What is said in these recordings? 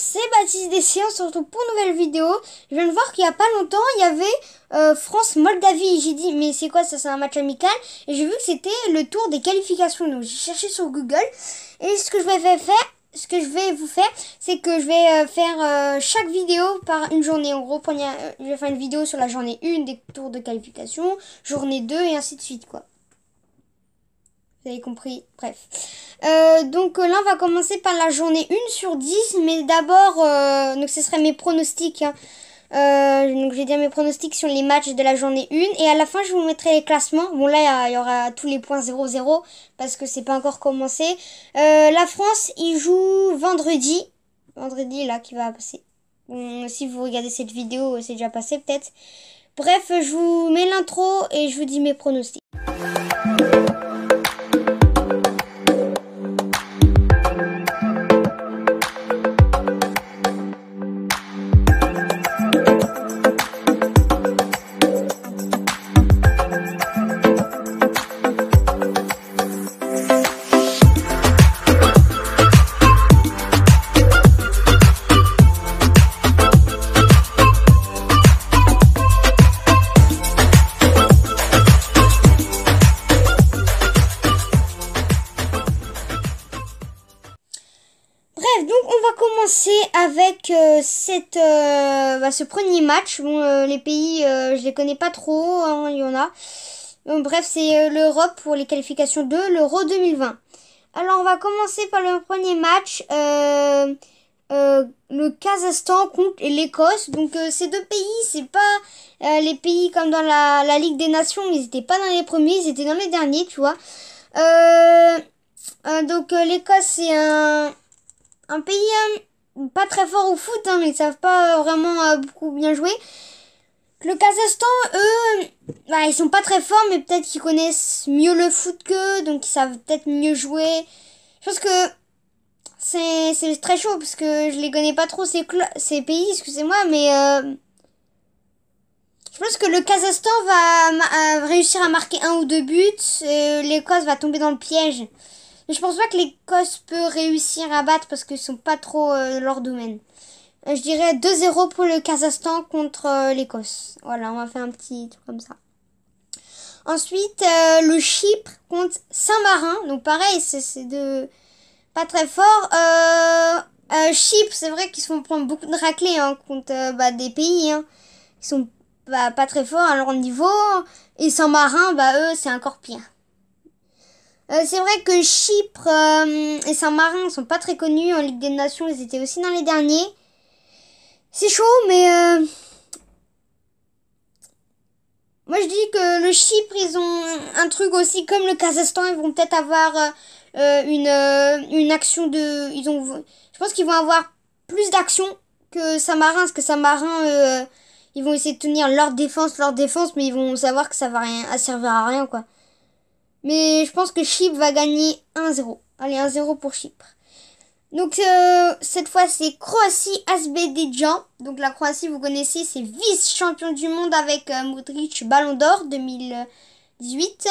c'est Baptiste DC, on se retrouve pour une nouvelle vidéo. Je viens de voir qu'il n'y a pas longtemps, il y avait France-Moldavie. J'ai dit, mais c'est quoi ça, c'est un match amical? Et j'ai vu que c'était le tour des qualifications. Donc j'ai cherché sur Google. Et ce que je vais vous faire, c'est que je vais faire chaque vidéo par une journée. En gros, je vais faire une vidéo sur la journée 1 des tours de qualification, journée 2 et ainsi de suite, quoi. Vous avez compris, bref. Donc là, on va commencer par la journée 1 sur 10. Mais d'abord, donc ce serait mes pronostics. Hein. Donc je vais dire mes pronostics sur les matchs de la journée 1. Et à la fin, je vous mettrai les classements. Bon, là, il y aura tous les points 0-0 parce que c'est pas encore commencé. La France, il joue vendredi. Vendredi, là, qui va passer. Bon, si vous regardez cette vidéo, c'est déjà passé peut-être. Bref, je vous mets l'intro et je vous dis mes pronostics. Bref, donc on va commencer avec ce premier match. Bon, les pays, je les connais pas trop, hein, il y en a. Donc, bref, c'est l'Europe pour les qualifications de l'Euro 2020. Alors, on va commencer par le premier match. Le Kazakhstan contre l'Écosse. Donc, ces deux pays, c'est pas les pays comme dans la Ligue des Nations. Ils étaient pas dans les premiers, ils étaient dans les derniers, tu vois. Donc, l'Écosse, c'est un pays pas très fort au foot, hein, mais ils savent pas vraiment beaucoup bien jouer. Le Kazakhstan, eux, ils sont pas très forts, mais peut-être qu'ils connaissent mieux le foot qu'eux, donc ils savent peut-être mieux jouer. Je pense que c'est très chaud, parce que je les connais pas trop ces pays, excusez-moi, mais je pense que le Kazakhstan va réussir à marquer 1 ou 2 buts, et l'Écosse va tomber dans le piège. Mais je pense pas que l'Écosse peut réussir à battre parce qu'ils sont pas trop leur domaine. Je dirais 2-0 pour le Kazakhstan contre l'Écosse. Voilà, on va faire un petit truc comme ça. Ensuite, le Chypre contre Saint-Marin. Donc pareil, c'est pas très fort. Chypre, c'est vrai qu'ils se font prendre beaucoup de raclés hein, contre des pays hein, qui sont pas très forts à leur niveau. Et Saint-Marin, eux, c'est encore pire. C'est vrai que Chypre et Saint-Marin sont pas très connus en Ligue des Nations. Ils étaient aussi dans les derniers. C'est chaud, mais moi je dis que le Chypre, ils ont un truc aussi comme le Kazakhstan. Ils vont peut-être avoir une action de... Je pense qu'ils vont avoir plus d'action que Saint-Marin. Parce que Saint-Marin, ils vont essayer de tenir leur défense, mais ils vont savoir que ça va servir à rien, quoi. Mais je pense que Chypre va gagner 1-0. Allez, 1-0 pour Chypre. Donc, cette fois, c'est Croatie-Azerbaïdjan. Donc, la Croatie, vous connaissez, c'est vice-champion du monde avec Modric, Ballon d'Or 2018.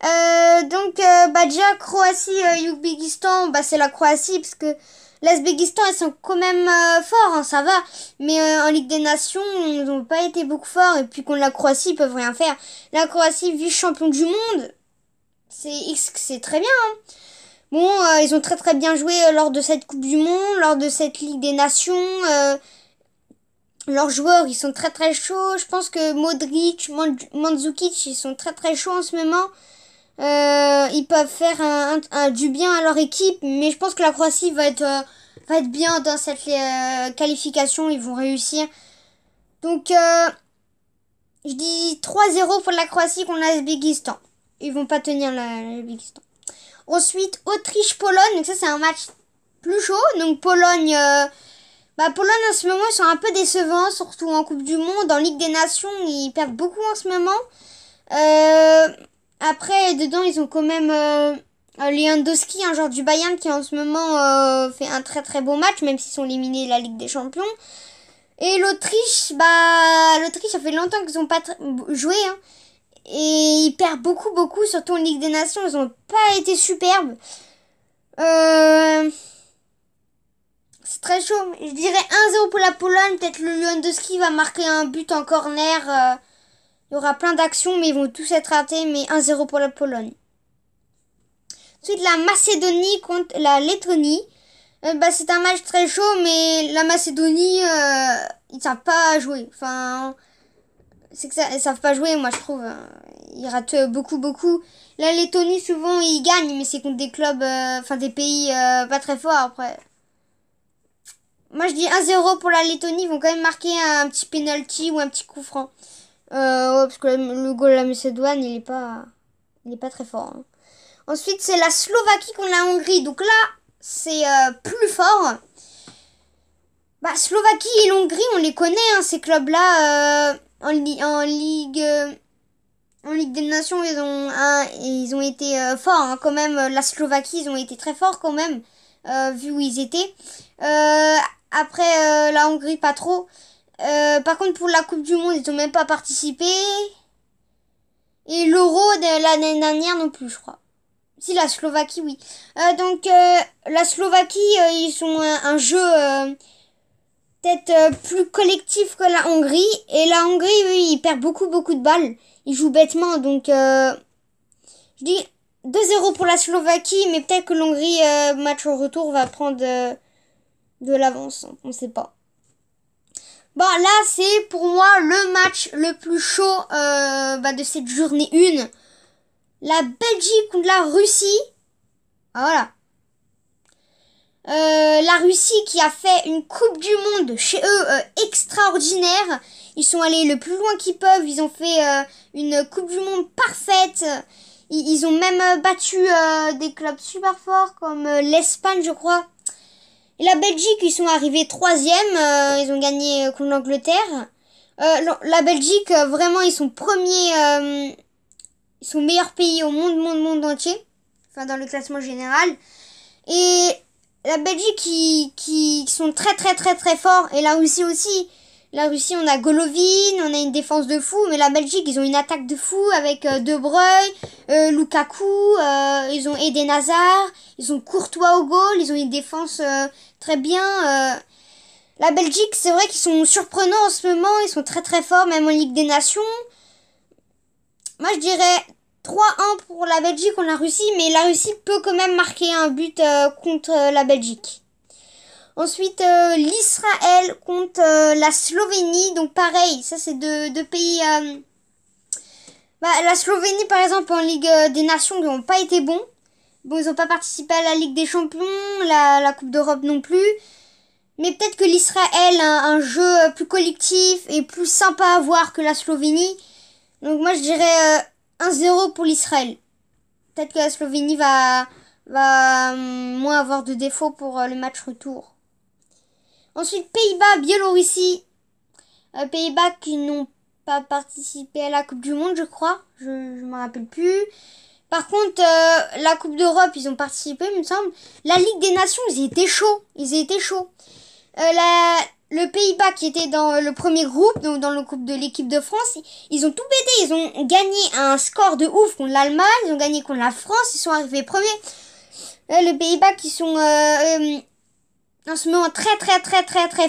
Déjà, Croatie-Ouzbékistan, c'est la Croatie, parce que l'Azerbaïdjan, ils sont quand même forts, hein, ça va. Mais en Ligue des Nations, ils n'ont pas été beaucoup forts. Et puis, contre la Croatie, ils peuvent rien faire. La Croatie, vice-champion du monde, c'est très bien, hein. Bon, ils ont très très bien joué lors de cette Coupe du Monde, lors de cette Ligue des Nations. Leurs joueurs, ils sont très très chauds. Je pense que Modric, Mandzukic, ils sont très très chauds en ce moment. Ils peuvent faire du bien à leur équipe, mais je pense que la Croatie va être bien dans cette qualification. Ils vont réussir. Donc, je dis 3-0 pour la Croatie contre l'Azerbaïdjan. Ils vont pas tenir l'Azerbaïdjan. Ensuite, Autriche-Pologne. Donc ça, c'est un match plus chaud. Donc Pologne, Pologne en ce moment, ils sont un peu décevants, surtout en Coupe du Monde. En Ligue des Nations, ils perdent beaucoup en ce moment. Après, dedans, ils ont quand même Lewandowski, un joueur du Bayern, qui en ce moment fait un très très beau match, même s'ils sont éliminés de la Ligue des Champions. Et l'Autriche, ça fait longtemps qu'ils n'ont pas joué, hein. Et ils perdent beaucoup, surtout en Ligue des Nations. Ils n'ont pas été superbes. C'est très chaud. Je dirais 1-0 pour la Pologne. Peut-être le Lewandowski va marquer un but en corner. Il y aura plein d'actions, mais ils vont tous être ratés. Mais 1-0 pour la Pologne. Ensuite, la Macédonie contre la Lettonie. C'est un match très chaud, mais la Macédonie, ils savent pas jouer. Enfin, c'est que ça, ils savent pas jouer, moi je trouve. Ils ratent beaucoup. La Lettonie, souvent, ils gagnent, mais c'est contre des clubs, des pays pas très forts après. Moi je dis 1-0 pour la Lettonie, ils vont quand même marquer un petit penalty ou un petit coup franc. Ouais, parce que le goal de la Macédoine, il est pas très fort. Hein. Ensuite, c'est la Slovaquie contre la Hongrie. Donc là, c'est plus fort. Slovaquie et l'Hongrie, on les connaît, hein, ces clubs-là. En Ligue des Nations, ils ont été forts. Hein, quand même, la Slovaquie, ils ont été très forts quand même, vu où ils étaient. Après, la Hongrie, pas trop. Par contre, pour la Coupe du Monde, ils n'ont même pas participé. Et l'Euro de l'année dernière non plus, je crois. Si, la Slovaquie, oui. La Slovaquie, ils sont un jeu peut-être plus collectif que la Hongrie. Et la Hongrie, oui, ils perdent beaucoup de balles. Ils jouent bêtement. Donc, je dis 2-0 pour la Slovaquie. Mais peut-être que l'Hongrie, match au retour, va prendre de l'avance. On ne sait pas. Bon, là, c'est pour moi le match le plus chaud de cette journée 1. La Belgique contre la Russie. Voilà. La Russie qui a fait une Coupe du Monde chez eux extraordinaire. Ils sont allés le plus loin qu'ils peuvent. Ils ont fait une Coupe du Monde parfaite. Ils ont même battu des clubs super forts comme l'Espagne, je crois. Et la Belgique, ils sont arrivés 3e. Ils ont gagné contre l'Angleterre. La Belgique, vraiment, ils sont premiers. Ils sont meilleurs pays au monde entier. Enfin, dans le classement général. Et la Belgique qui sont très forts. Et la Russie aussi. La Russie, on a Golovin, on a une défense de fou. Mais la Belgique, ils ont une attaque de fou avec De Bruyne, Lukaku. Ils ont Eden Hazard. Ils ont Courtois au goal. Ils ont une défense très bien. La Belgique, c'est vrai qu'ils sont surprenants en ce moment. Ils sont très forts, même en Ligue des Nations. Moi, je dirais 3-1 pour la Belgique contre la Russie, mais la Russie peut quand même marquer un but contre la Belgique. Ensuite, l'Israël contre la Slovénie. Donc pareil, ça c'est deux pays... la Slovénie, par exemple, en Ligue des Nations, ils n'ont pas été bons. Bon, ils n'ont pas participé à la Ligue des Champions, la Coupe d'Europe non plus. Mais peut-être que l'Israël a un jeu plus collectif et plus sympa à voir que la Slovénie. Donc moi je dirais 1-0 pour l'Israël. Peut-être que la Slovénie va moins avoir de défauts pour le match retour. Ensuite Pays-Bas, Biélorussie. Pays-Bas qui n'ont pas participé à la Coupe du Monde, je crois. Je me rappelle plus. Par contre, la Coupe d'Europe, ils ont participé, il me semble. La Ligue des Nations, ils étaient chauds. Le Pays-Bas qui était dans le premier groupe, donc dans le groupe de l'équipe de France, ils ont tout pété. Ils ont gagné un score de ouf contre l'Allemagne, ils ont gagné contre la France, ils sont arrivés premiers. Les Pays-Bas qui sont en ce moment très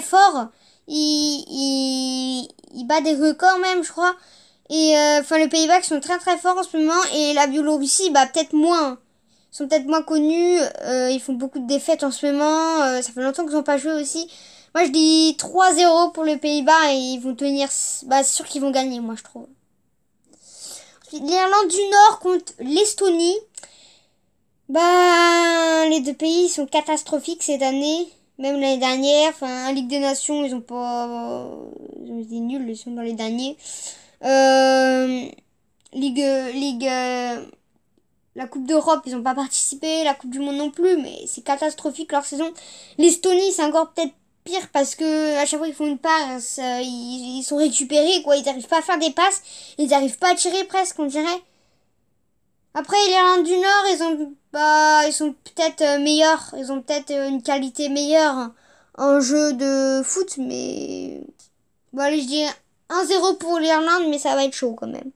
forts. Ils battent des records même, je crois. Et les Pays-Bas qui sont très forts en ce moment. Et la Biélorussie, peut-être moins. Ils sont peut-être moins connus. Ils font beaucoup de défaites en ce moment. Ça fait longtemps qu'ils n'ont pas joué aussi. Moi, je dis 3-0 pour les Pays-Bas et ils vont tenir... c'est sûr qu'ils vont gagner, moi, je trouve. Ensuite, l'Irlande du Nord contre l'Estonie. Les deux pays sont catastrophiques cette année. Même l'année dernière. En Ligue des Nations, ils ont été nuls. Ils sont dans les derniers. La Coupe d'Europe, ils n'ont pas participé. La Coupe du Monde non plus. Mais c'est catastrophique leur saison. L'Estonie, c'est encore peut-être pire parce que à chaque fois qu'ils font une passe, ils sont récupérés, quoi. Ils n'arrivent pas à faire des passes. Ils n'arrivent pas à tirer presque, on dirait. Après, l'Irlande du Nord, ils sont peut-être meilleurs. Ils ont peut-être une qualité meilleure en jeu de foot. Mais allez, je dis 1-0 pour l'Irlande, mais ça va être chaud quand même.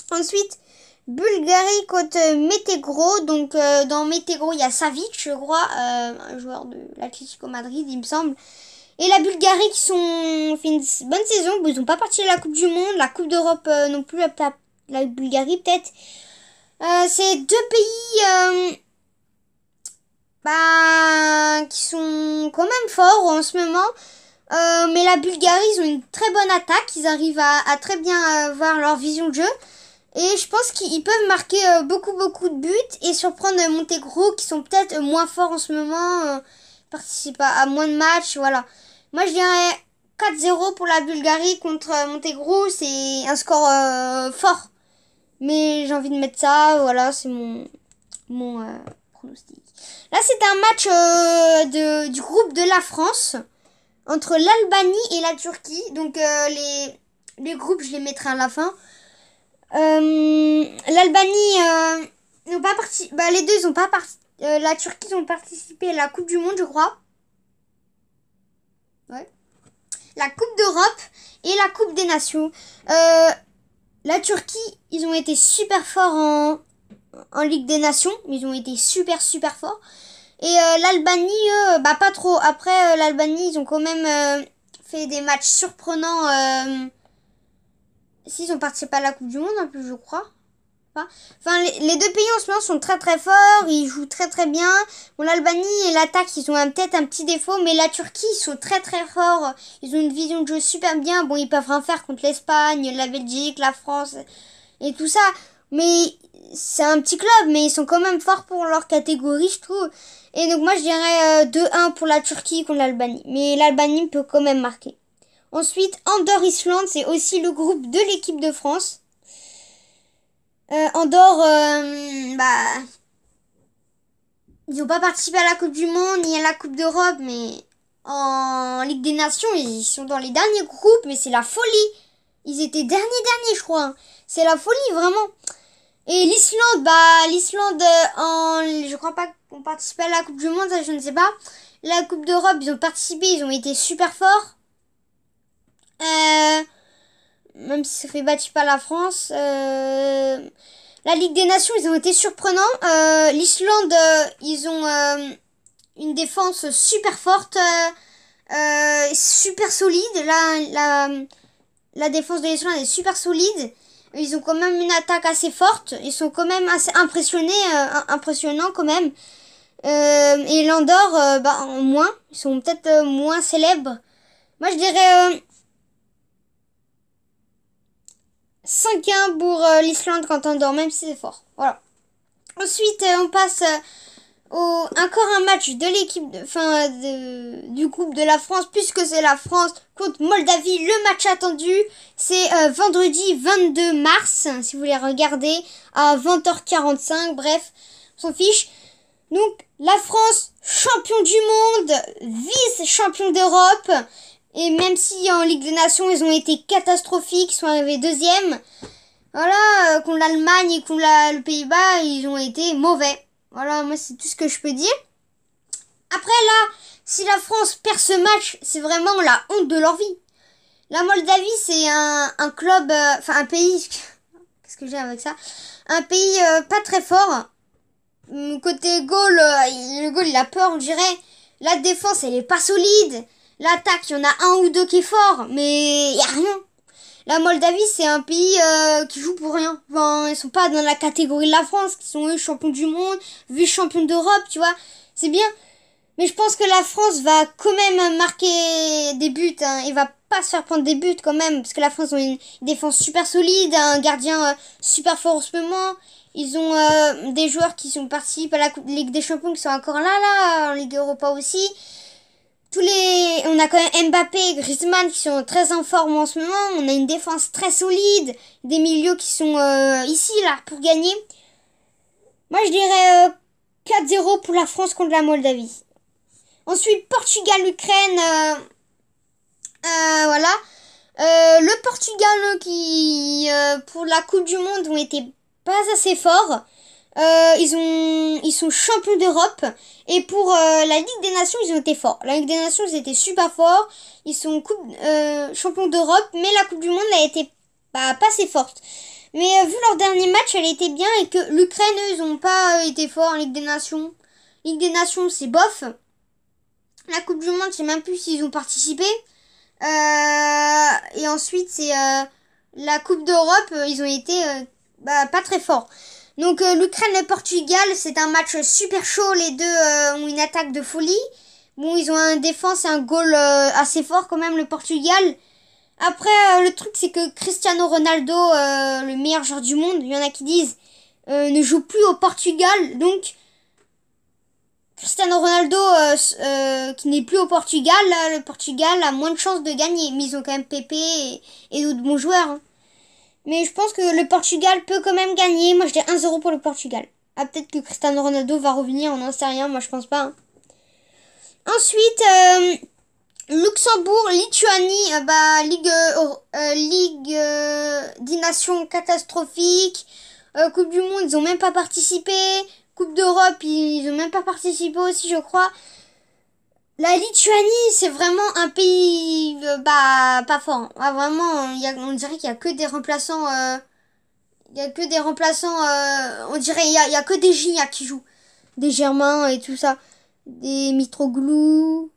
Ensuite, Bulgarie contre Monténégro. Donc dans Monténégro, il y a Savic, je crois, un joueur de l'Atlético Madrid, il me semble. Et la Bulgarie qui sont fait une bonne saison. Ils n'ont pas parti de la Coupe du Monde, la Coupe d'Europe non plus, la Bulgarie peut-être. C'est deux pays qui sont quand même forts en ce moment. Mais la Bulgarie, ils ont une très bonne attaque. Ils arrivent à très bien voir leur vision de jeu. Et je pense qu'ils peuvent marquer beaucoup de buts et surprendre Monténégro qui sont peut-être moins forts en ce moment. Participent à moins de matchs, voilà. Moi, je dirais 4-0 pour la Bulgarie contre Monténégro. C'est un score fort. Mais j'ai envie de mettre ça, voilà, c'est mon pronostic. Là, c'est un match du groupe de la France entre l'Albanie et la Turquie. Donc, les groupes, je les mettrai à la fin. L'Albanie n'ont pas participé. Les deux, ils n'ont pas participé. La Turquie, ils ont participé à la Coupe du Monde, je crois. Ouais. La Coupe d'Europe et la Coupe des Nations. La Turquie, ils ont été super forts en Ligue des Nations. Ils ont été super forts. Et l'Albanie, pas trop. Après, l'Albanie, ils ont quand même fait des matchs surprenants. S'ils ont participé à la Coupe du Monde, en plus, je crois. Enfin, les deux pays en ce moment sont très forts. Ils jouent très bien. Bon, l'Albanie et l'attaque, ils ont peut-être un petit défaut. Mais la Turquie, ils sont très forts. Ils ont une vision de jeu super bien. Bon, ils peuvent rien faire contre l'Espagne, la Belgique, la France et tout ça. Mais c'est un petit club. Mais ils sont quand même forts pour leur catégorie, je trouve. Et donc, moi, je dirais 2-1 pour la Turquie contre l'Albanie. Mais l'Albanie peut quand même marquer. Ensuite, Andorre-Islande, c'est aussi le groupe de l'équipe de France. Andorre, ils n'ont pas participé à la Coupe du Monde ni à la Coupe d'Europe, mais en Ligue des Nations, ils sont dans les derniers groupes, mais c'est la folie. Ils étaient derniers, je crois. C'est la folie, vraiment. Et l'Islande, je crois pas qu'on participait à la Coupe du Monde, ça je ne sais pas. La Coupe d'Europe, ils ont participé, ils ont été super forts. Même si ça fait battu par la France. La Ligue des Nations, ils ont été surprenants. L'Islande, ils ont une défense super forte, super solide. La défense de l'Islande est super solide. Ils ont quand même une attaque assez forte. Ils sont quand même assez impressionnants quand même. Et l'Andorre, moins. Ils sont peut-être moins célèbres. Moi, je dirais 5-1 pour l'Islande quand on dort, même si c'est fort. Voilà. Ensuite, on passe encore un match de l'équipe du groupe de la France, puisque c'est la France contre Moldavie. Le match attendu, c'est vendredi 22 mars, si vous voulez regarder, à 20h45. Bref, on s'en fiche. Donc, la France, champion du monde, vice-champion d'Europe. Et même si en Ligue des Nations, ils ont été catastrophiques, ils sont arrivés deuxième. Voilà, contre l'Allemagne et contre le Pays-Bas, ils ont été mauvais. Voilà, moi, c'est tout ce que je peux dire. Après, là, si la France perd ce match, c'est vraiment la honte de leur vie. La Moldavie, c'est un club, un pays... Qu'est-ce que j'ai avec ça? Un pays pas très fort. Côté goal, le goal, il a peur, on dirait. La défense, elle est pas solide. L'attaque, il y en a un ou deux qui est fort, mais il n'y a rien. La Moldavie, c'est un pays qui joue pour rien. Enfin, ils sont pas dans la catégorie de la France, qui sont eux champions du monde, vice-champions d'Europe, tu vois. C'est bien. Mais je pense que la France va quand même marquer des buts. Il va pas se faire prendre des buts quand même, parce que la France a une défense super solide, un gardien super fort en ce moment. Ils ont des joueurs qui sont partis à la Ligue des Champions qui sont encore là, en Ligue Europa aussi. On a quand même Mbappé et Griezmann qui sont très en forme en ce moment. On a une défense très solide, des milieux qui sont ici, là, pour gagner. Moi, je dirais 4-0 pour la France contre la Moldavie. Ensuite, Portugal-Ukraine. Voilà. Le Portugal qui, pour la Coupe du Monde, ont été pas assez forts. Ils sont champions d'Europe. Et pour la Ligue des Nations, ils ont été forts. La Ligue des Nations, ils étaient super forts. Ils sont champions d'Europe. Mais la Coupe du Monde a été pas assez forte. Mais vu leur dernier match, elle était bien et que l'Ukraine, eux, ils ont pas été forts en Ligue des Nations. Ligue des Nations, c'est bof. La Coupe du Monde, je sais même plus s'ils ont participé. Et ensuite, c'est la Coupe d'Europe, ils ont été pas très forts. Donc l'Ukraine et le Portugal, c'est un match super chaud. Les deux ont une attaque de folie. Bon, ils ont un défense et un goal assez fort quand même, le Portugal. Après, le truc, c'est que Cristiano Ronaldo, le meilleur joueur du monde, il y en a qui disent, ne joue plus au Portugal. Donc, Cristiano Ronaldo, qui n'est plus au Portugal, là, le Portugal a moins de chances de gagner. Mais ils ont quand même Pepe et d'autres bons joueurs. Hein. Mais je pense que le Portugal peut quand même gagner. Moi, je dis 1-0 pour le Portugal. Ah, peut-être que Cristiano Ronaldo va revenir, on n'en sait rien. Moi, je pense pas. Hein. Ensuite, Luxembourg, Lituanie, Ligue des Nations catastrophique. Coupe du Monde, ils ont même pas participé. Coupe d'Europe, ils ont même pas participé aussi, je crois. La Lituanie, c'est vraiment un pays pas fort. Ah, vraiment, on dirait qu'il y a que des remplaçants. Il y a que des remplaçants. On dirait il y a que des Gignac qui jouent, des Germains et tout ça, des Mitroglou.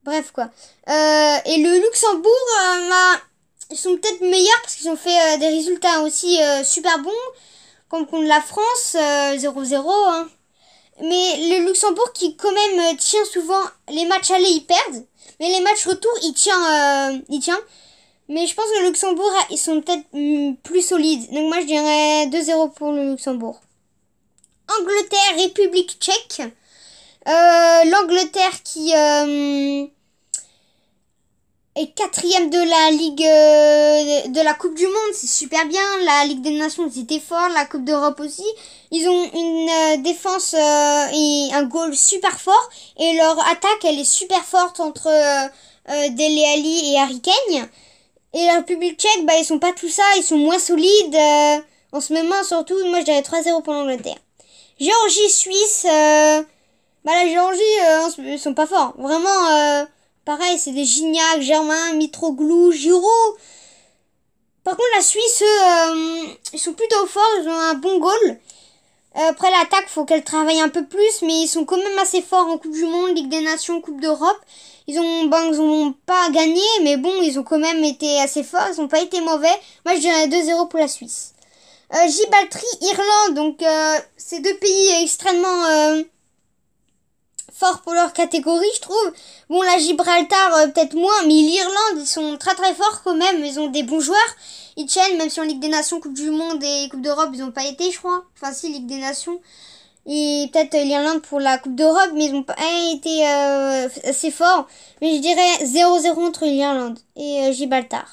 Bref quoi. Et le Luxembourg, ils sont peut-être meilleurs parce qu'ils ont fait des résultats aussi super bons, comme contre la France 0-0. Hein. Mais le Luxembourg qui quand même tient souvent les matchs allés, ils perdent, mais les matchs retour, il tient. Mais je pense que le Luxembourg, ils sont peut-être plus solides. Donc moi je dirais 2-0 pour le Luxembourg. Angleterre, République tchèque. L'Angleterre qui est quatrième de la Ligue de la Coupe du Monde, c'est super bien. La Ligue des Nations, ils étaient forts. La Coupe d'Europe aussi. Ils ont une défense et un goal super fort. Et leur attaque, elle est super forte entre Dele Alli et Harry Kane. Et la République tchèque, ils sont pas tout ça. Ils sont moins solides. En ce moment, surtout, moi, je dirais 3-0 pour l'Angleterre. Géorgie, Suisse. La Géorgie, ils sont pas forts. Vraiment... pareil, c'est des Gignac, Germain, Mitroglou, Giroud. Par contre, la Suisse, ils sont plutôt forts, ils ont un bon goal. Après l'attaque, faut qu'elle travaille un peu plus, mais ils sont quand même assez forts en Coupe du Monde, Ligue des Nations, Coupe d'Europe. Ils ont pas gagné, mais bon, ils ont quand même été assez forts, ils ont pas été mauvais. Moi, je dirais 2-0 pour la Suisse. Gibraltar, Irlande, donc c'est deux pays extrêmement... fort pour leur catégorie, je trouve. Bon, la Gibraltar, peut-être moins, mais l'Irlande, ils sont très très forts quand même. Ils ont des bons joueurs. Ils tiennent, même si en Ligue des Nations, Coupe du Monde et Coupe d'Europe, ils n'ont pas été, je crois. Enfin, si, Ligue des Nations. Et peut-être l'Irlande pour la Coupe d'Europe, mais ils n'ont pas été assez forts. Mais je dirais 0-0 entre l'Irlande et Gibraltar.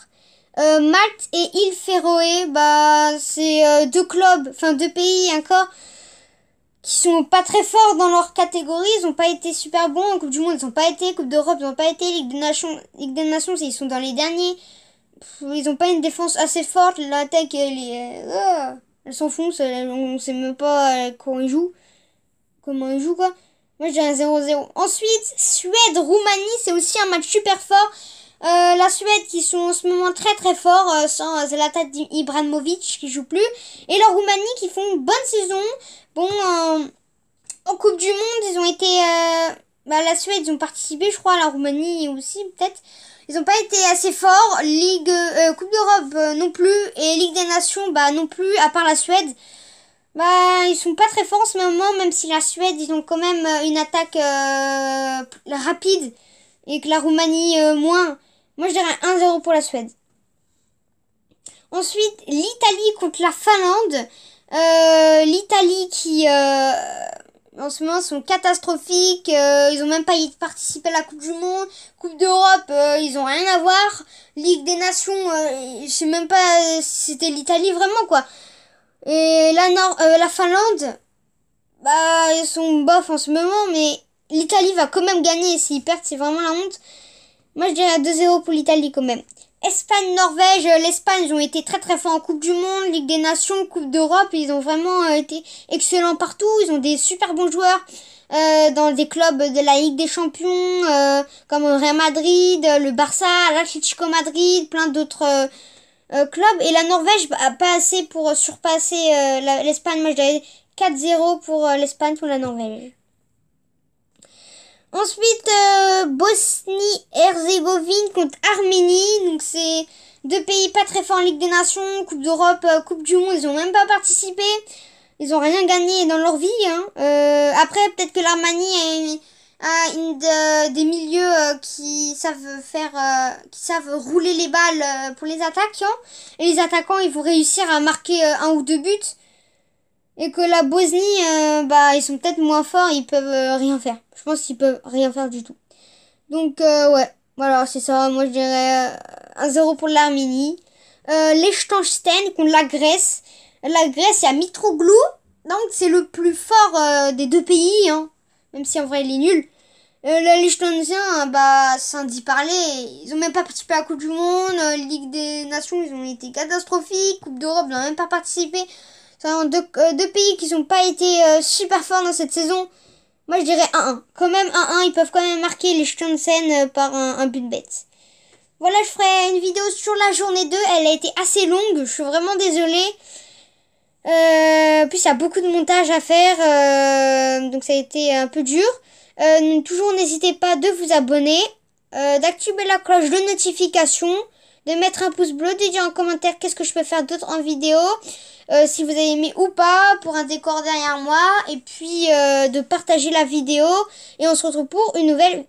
Malte et îles Féroé, c'est deux clubs, enfin deux pays encore qui sont pas très forts dans leur catégorie, ils ont pas été super bons en Coupe du Monde, ils ont pas été, Coupe d'Europe, ils ont pas été, Ligue des Nations, ils sont dans les derniers. Ils ont pas une défense assez forte, l'attaque elle s'enfonce, on sait même pas comment ils jouent quoi. Moi je dirais 0-0. Ensuite, Suède-Roumanie, c'est aussi un match super fort. La Suède qui sont en ce moment très très forts sans Zlatan Ibrahimovic qui joue plus, et la Roumanie qui font une bonne saison. Bon, en Coupe du Monde, ils ont été... la Suède, ils ont participé, je crois, la Roumanie aussi, peut-être. Ils n'ont pas été assez forts. Coupe d'Europe non plus, et Ligue des Nations, non plus, à part la Suède. Ils sont pas très forts en ce moment, même si la Suède, ils ont quand même une attaque rapide, et que la Roumanie, moins. Moi, je dirais 1-0 pour la Suède. Ensuite, l'Italie contre la Finlande. L'Italie qui, en ce moment, sont catastrophiques. Ils ont même pas participé à la Coupe du Monde. Coupe d'Europe, ils ont rien à voir. Ligue des Nations, je sais même pas si c'était l'Italie vraiment, quoi. Et la Finlande, ils sont bof en ce moment, mais l'Italie va quand même gagner. S'ils perdent, c'est vraiment la honte. Moi, je dirais 2-0 pour l'Italie quand même. Espagne-Norvège, l'Espagne, ils ont été très très forts en Coupe du Monde, Ligue des Nations, Coupe d'Europe. Ils ont vraiment été excellents partout. Ils ont des super bons joueurs dans des clubs de la Ligue des Champions, comme le Real Madrid, le Barça, l'Atlético Madrid, plein d'autres club. Et la Norvège a pas assez pour surpasser l'Espagne. Moi, je dirais 4-0 pour l'Espagne ou la Norvège. Ensuite, Bosnie-Herzégovine contre Arménie. Donc, c'est deux pays pas très forts en Ligue des Nations, Coupe d'Europe, Coupe du Monde. Ils ont même pas participé. Ils ont rien gagné dans leur vie. Hein. Après, peut-être que l'Arménie a des milieux qui savent qui savent rouler les balles pour les attaquants. Et les attaquants, ils vont réussir à marquer un ou deux buts. Et que la Bosnie, ils sont peut-être moins forts, ils peuvent rien faire. Je pense qu'ils peuvent rien faire du tout. Donc, ouais, voilà, c'est ça. Moi, je dirais 1-0 pour l'Arménie. Liechtenstein contre la Grèce. La Grèce, il y a Mitroglou. Donc, c'est le plus fort des deux pays, hein. Même si en vrai, il est nul. Le Liechtenstein, sans d'y parler, ils ont même pas participé à la Coupe du Monde. Ligue des Nations, ils ont été catastrophiques. Coupe d'Europe, ils n'ont même pas participé. C'est deux pays qui n'ont pas été super forts dans cette saison. Moi, je dirais 1-1. Quand même 1-1, ils peuvent quand même marquer les Liechtenstein par un but bête. Voilà, je ferai une vidéo sur la journée 2. Elle a été assez longue, je suis vraiment désolée. Puis, il y a beaucoup de montage à faire, donc ça a été un peu dur. Toujours, n'hésitez pas de vous abonner, d'activer la cloche de notification, de mettre un pouce bleu, de dire en commentaire qu'est-ce que je peux faire d'autre en vidéo. Si vous avez aimé ou pas, pour un décor derrière moi, et puis de partager la vidéo, et on se retrouve pour une nouvelle